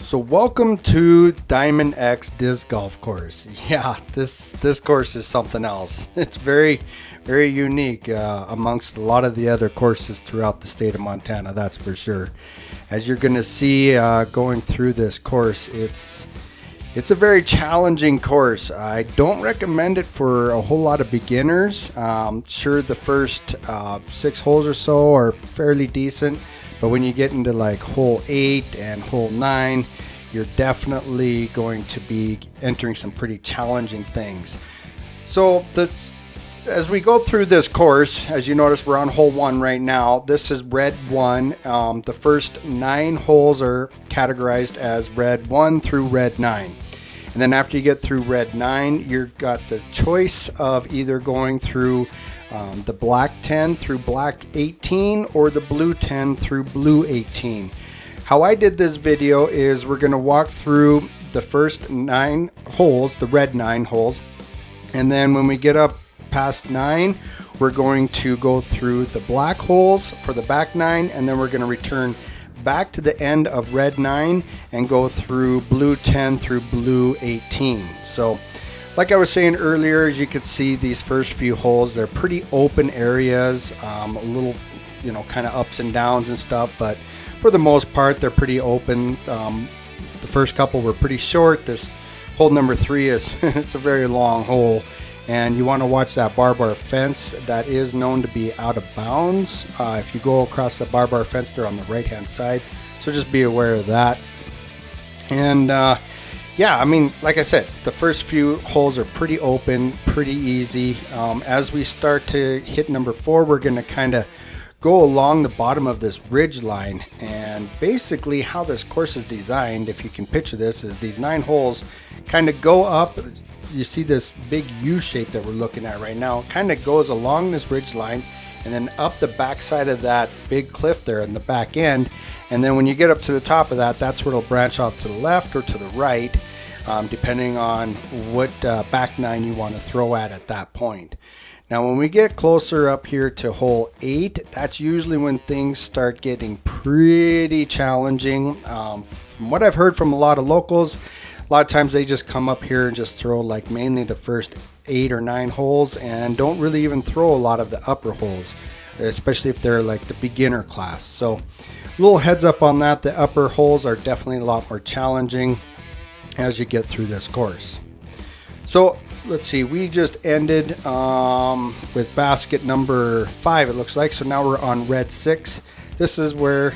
So welcome to Diamond X Disc Golf Course. Yeah, this course is something else. It's very unique amongst a lot of the other courses throughout the state of Montana, that's for sure. As you're going to see going through this course, it's a very challenging course. I don't recommend it for a whole lot of beginners. Sure, the first 6 holes or so are fairly decent. But when you get into like hole 8 and hole 9, you're definitely going to be entering some pretty challenging things. So as we go through this course, as you notice, we're on hole 1 right now. This is red 1. The first 9 holes are categorized as red 1 through red 9. And then after you get through red 9, you've got the choice of either going through the black 10 through black 18 or the blue 10 through blue 18. How I did this video is we're going to walk through the first 9 holes, the red 9 holes, and then when we get up past 9, we're going to go through the black holes for the back 9, and then we're going to return back to the end of red 9 and go through blue 10 through blue 18. So like I was saying earlier, as you can see, these first few holes, they're pretty open areas, a little, kind of ups and downs and stuff, but for the most part, they're pretty open. The first couple were pretty short. This hole number 3 is it's a very long hole, and you want to watch that barbed wire fence that is known to be out of bounds. If you go across the barbed wire fence, they're on the right-hand side, so just be aware of that. And yeah, I mean, like I said, the first few holes are pretty open, pretty easy. As we start to hit number 4, we're going to kind of go along the bottom of this ridge line. And basically how this course is designed, if you can picture this, is these 9 holes kind of go up. You see this big U shape that we're looking at right now. It kind of goes along this ridge line and then up the back side of that big cliff there in the back end. And then when you get up to the top of that, that's where it'll branch off to the left or to the right, depending on what back 9 you want to throw at that point. Now when we get closer up here to hole 8, that's usually when things start getting pretty challenging. From what I've heard from a lot of locals, a lot of times they just come up here and just throw like mainly the first 8 or 9 holes and don't really even throw a lot of the upper holes, especially if they're like the beginner class. So a little heads up on that. The upper holes are definitely a lot more challenging as you get through this course. So let's see, we just ended with basket number 5, it looks like. So now we're on red 6. This is where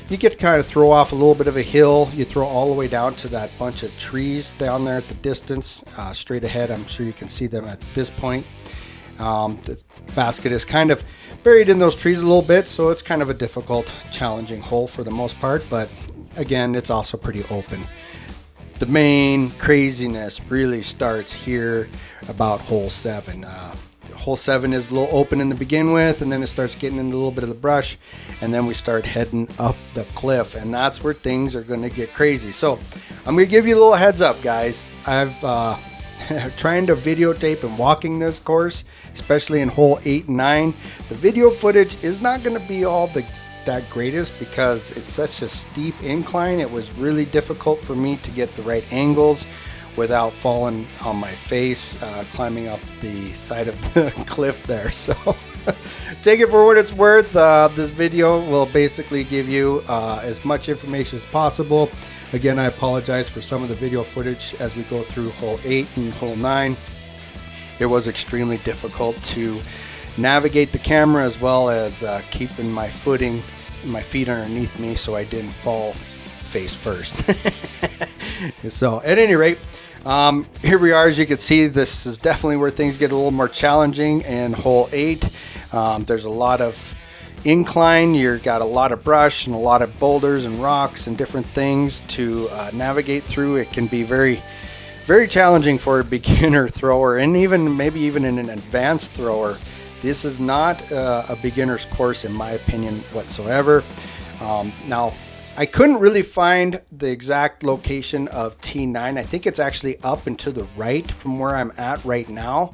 you get to kind of throw off a little bit of a hill. You throw all the way down to that bunch of trees down there at the distance, straight ahead. I'm sure you can see them at this point. The basket is kind of buried in those trees a little bit, so it's kind of a difficult, challenging hole for the most part, but again, it's also pretty open. The main craziness really starts here about hole 7. Hole 7 is a little open in the begin with, and then it starts getting into a little bit of the brush, and then we start heading up the cliff, and that's where things are going to get crazy. So I'm going to give you a little heads up, guys. I've trying to videotape and walking this course, especially in hole 8 and 9. The video footage is not going to be all that greatest because it's such a steep incline. It was really difficult for me to get the right angles without falling on my face climbing up the side of the cliff there. So take it for what it's worth. This video will basically give you as much information as possible. Again, I apologize for some of the video footage as we go through hole 8 and hole 9. It was extremely difficult to navigate the camera as well as keeping my footing, my feet underneath me so I didn't fall face first. So at any rate, here we are. As you can see, this is definitely where things get a little more challenging in hole 8. There's a lot of incline. You've got a lot of brush and a lot of boulders and rocks and different things to navigate through. It can be very challenging for a beginner thrower, and maybe even an advanced thrower. This is not a beginner's course in my opinion whatsoever. Now I couldn't really find the exact location of T9. I think it's actually up and to the right from where I'm at right now.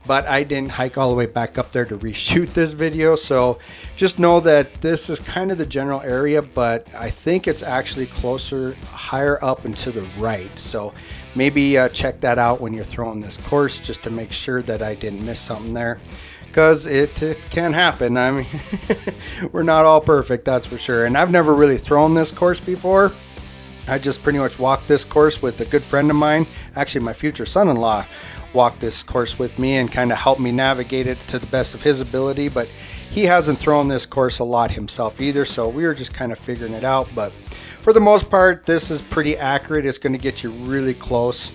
but I didn't hike all the way back up there to reshoot this video. So just know that this is kind of the general area, but I think it's actually closer, higher up and to the right. So maybe check that out when you're throwing this course, just to make sure that I didn't miss something there, because it can happen. I mean, we're not all perfect, that's for sure. And I've never really thrown this course before. I just pretty much walked this course with a good friend of mine. Actually, my future son-in-law walked this course with me and kind of helped me navigate it to the best of his ability. But he hasn't thrown this course a lot himself either, so we were just kind of figuring it out. But for the most part, this is pretty accurate. It's going to get you really close.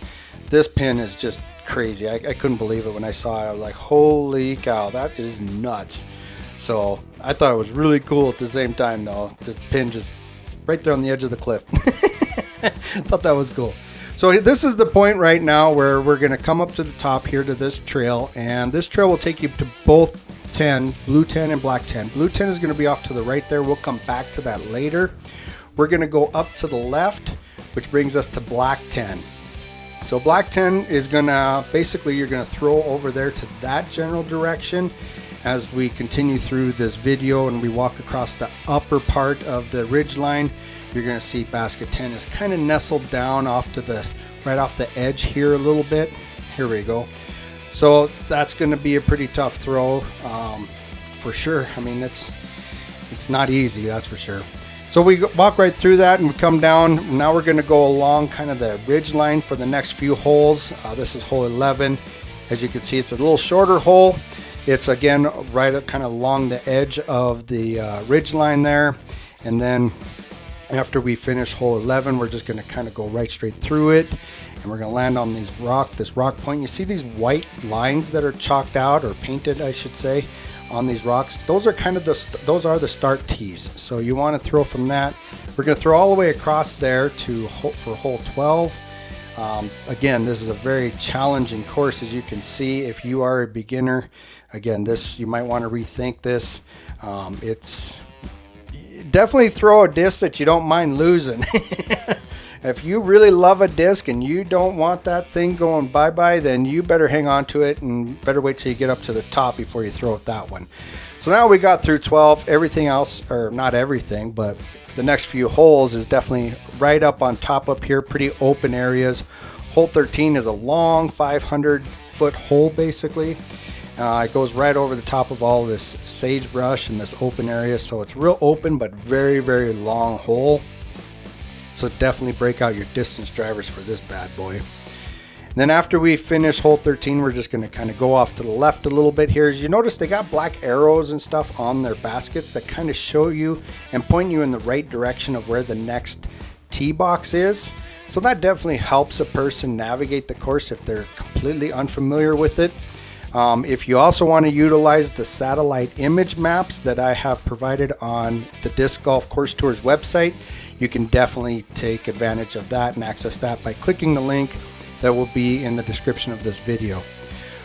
This pin is just crazy. I couldn't believe it when I saw it. I was like, holy cow, that is nuts. So I thought it was really cool at the same time, though. This pin just right there on the edge of the cliff. Thought that was cool. So this is the point right now where we're going to come up to the top here to this trail, and this trail will take you to both 10, blue 10 and black 10. Blue 10 is going to be off to the right there. We'll come back to that later. We're going to go up to the left, which brings us to black 10. So black 10 is going to, basically you're going to throw over there to that general direction as we continue through this video and we walk across the upper part of the ridge line. You're going to see basket 10 is kind of nestled down off to the right off the edge here a little bit. Here we go. So that's going to be a pretty tough throw for sure. I mean, it's not easy, that's for sure. So we walk right through that and we come down. Now we're going to go along kind of the ridge line for the next few holes. This is hole 11. As you can see, it's a little shorter hole. It's again right kind of along the edge of the ridge line there. And then after we finish hole 11, we're just going to kind of go right straight through it, and we're going to land on this rock point. You see these white lines that are chalked out, or painted I should say, on these rocks. Those are kind of those are the start tees. So you want to throw from that. We're going to throw all the way across there for hole 12. Again, this is a very challenging course, as you can see. If you are a beginner, again, you might want to rethink this. It's definitely throw a disc that you don't mind losing. If you really love a disc and you don't want that thing going bye-bye, then you better hang on to it and better wait till you get up to the top before you throw it that one. So now we got through 12. Everything else, or not everything, but the next few holes is definitely right up on top up here, pretty open areas. Hole 13 is a long 500-foot hole basically. It goes right over the top of all this sagebrush and this open area, so it's real open but very, very long hole. So definitely break out your distance drivers for this bad boy. And then after we finish hole 13, we're just going to kind of go off to the left a little bit here. As you notice, they got black arrows and stuff on their baskets that kind of show you and point you in the right direction of where the next tee box is. So that definitely helps a person navigate the course if they're completely unfamiliar with it. If you also want to utilize the satellite image maps that I have provided on the Disc Golf Course Tours website, you can definitely take advantage of that and access that by clicking the link that will be in the description of this video.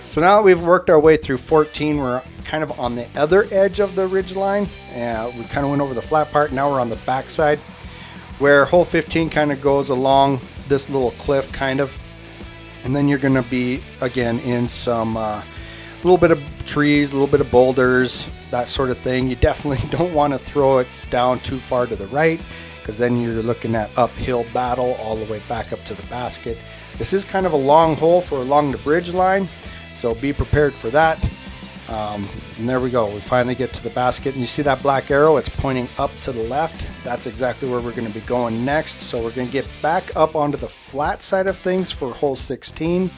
So now that we've worked our way through 14, we're kind of on the other edge of the ridge line. We kind of went over the flat part. Now we're on the back side where hole 15 kind of goes along this little cliff kind of. And then you're going to be again in some little bit of trees, a little bit of boulders, that sort of thing. You definitely don't want to throw it down too far to the right, because then you're looking at uphill battle all the way back up to the basket. This is kind of a long hole for along the bridge line, so be prepared for that. And there we go. We finally get to the basket, and you see that black arrow? It's pointing up to the left. That's exactly where we're going to be going next. So we're going to get back up onto the flat side of things for hole 16.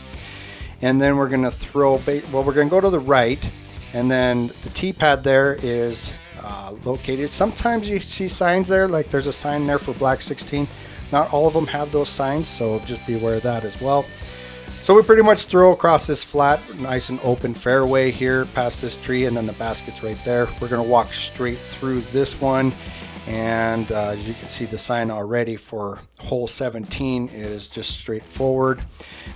And then we're going to throw, we're going to go to the right, and then the tee pad there is located. Sometimes you see signs there, like there's a sign there for black 16. Not all of them have those signs, so just be aware of that as well. So we pretty much throw across this flat, nice and open fairway here, past this tree, and then the basket's right there. We're going to walk straight through this one, and as you can see, the sign already for hole 17 is just straightforward.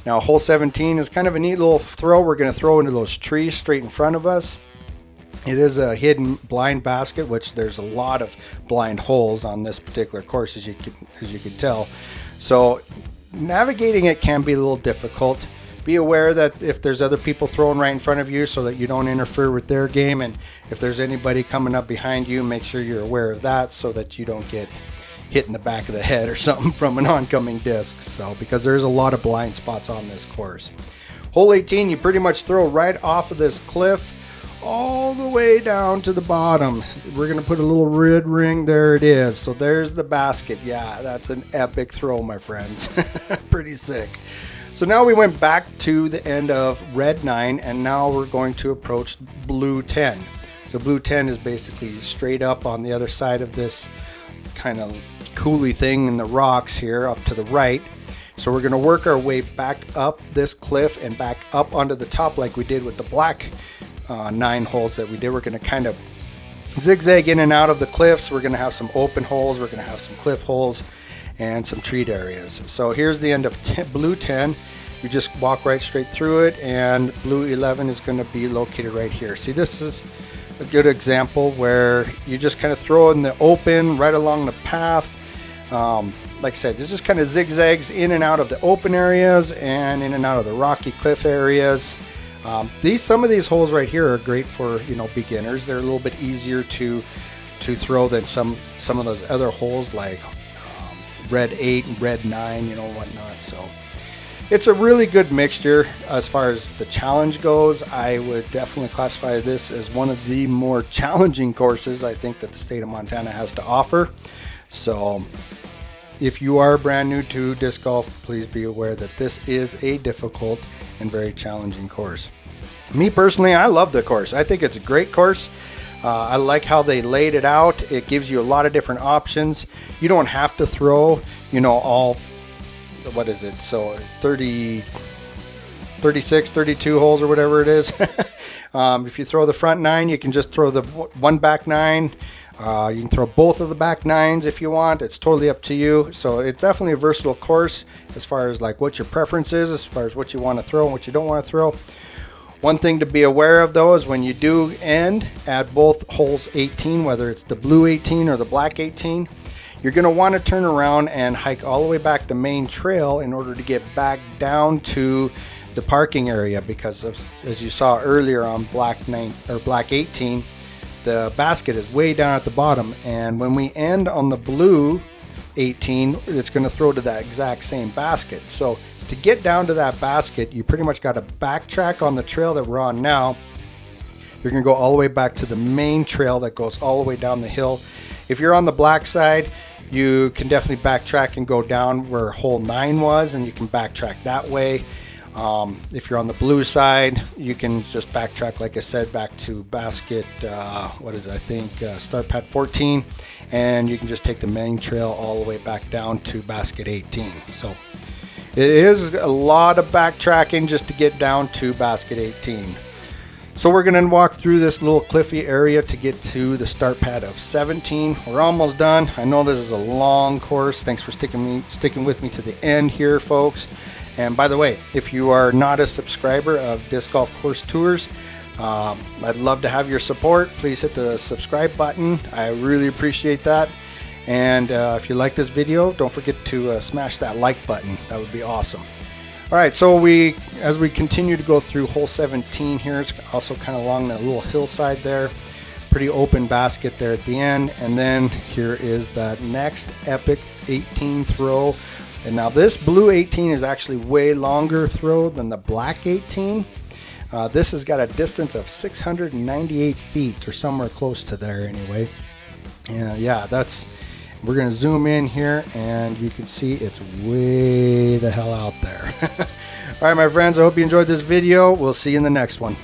Now hole 17 is kind of a neat little throw. We're going to throw into those trees straight in front of us. It is a hidden blind basket, which there's a lot of blind holes on this particular course, as you can tell. So navigating it can be a little difficult. be aware that if there's other people throwing right in front of you, so that you don't interfere with their game. And if there's anybody coming up behind you, make sure you're aware of that so that you don't get hit in the back of the head or something from an oncoming disc. So, because there's a lot of blind spots on this course. Hole 18, you pretty much throw right off of this cliff all the way down to the bottom. We're going to put a little red ring. There it is. So there's the basket. Yeah, that's an epic throw, my friends. Pretty sick. So now we went back to the end of red 9, and now we're going to approach blue 10. So blue 10 is basically straight up on the other side of this kind of coulee thing in the rocks here up to the right. So we're going to work our way back up this cliff and back up onto the top like we did with the black 9 holes that we did. We're going to kind of zigzag in and out of the cliffs. We're going to have some open holes, we're going to have some cliff holes, and some treat areas. So here's the end of blue 10. You just walk right straight through it, and blue 11 is going to be located right here. See, this is a good example where you just kind of throw in the open right along the path. Like I said, it just kind of zigzags in and out of the open areas and in and out of the rocky cliff areas. Some of these holes right here are great for beginners. They're a little bit easier to throw than some of those other holes like red 8 and red 9, whatnot. So it's a really good mixture as far as the challenge goes. I would definitely classify this as one of the more challenging courses I think that the state of Montana has to offer. So if you are brand new to disc golf, please be aware that this is a difficult and very challenging course. Me personally, I love the course. I think it's a great course. I like how they laid it out. It gives you a lot of different options. You don't have to throw, all, what is it? So 36, 32 holes or whatever it is. If you throw the front 9, you can just throw the one back 9. You can throw both of the back 9s if you want. It's totally up to you. So it's definitely a versatile course as far as like what your preference is, as far as what you want to throw and what you don't want to throw. One thing to be aware of though is when you do end at both holes 18, whether it's the blue 18 or the black 18, you're going to want to turn around and hike all the way back the main trail in order to get back down to the parking area, because as you saw earlier on black 9 or black 18, the basket is way down at the bottom, and when we end on the blue 18, it's going to throw to that exact same basket. So to get down to that basket, you pretty much got to backtrack on the trail that we're on now. You're going to go all the way back to the main trail that goes all the way down the hill. If you're on the black side, you can definitely backtrack and go down where hole 9 was, and you can backtrack that way. If you're on the blue side, you can just backtrack, like I said, back to basket, start pad 14, and you can just take the main trail all the way back down to basket 18. So it is a lot of backtracking just to get down to basket 18. So we're going to walk through this little cliffy area to get to the start pad of 17. We're almost done. I know this is a long course. Thanks for sticking with me to the end here, folks. And by the way, if you are not a subscriber of Disc Golf Course Tours, I'd love to have your support. Please hit the subscribe button. I really appreciate that. And if you like this video, don't forget to smash that like button. That would be awesome. All right, so as we continue to go through hole 17 here, it's also kind of along that little hillside there. Pretty open basket there at the end. And then here is that next epic 18 throw. And now this blue 18 is actually way longer throw than the black 18. This has got a distance of 698 feet or somewhere close to there anyway. Yeah, we're going to zoom in here and you can see it's way the hell out there. All right, my friends, I hope you enjoyed this video. We'll see you in the next one.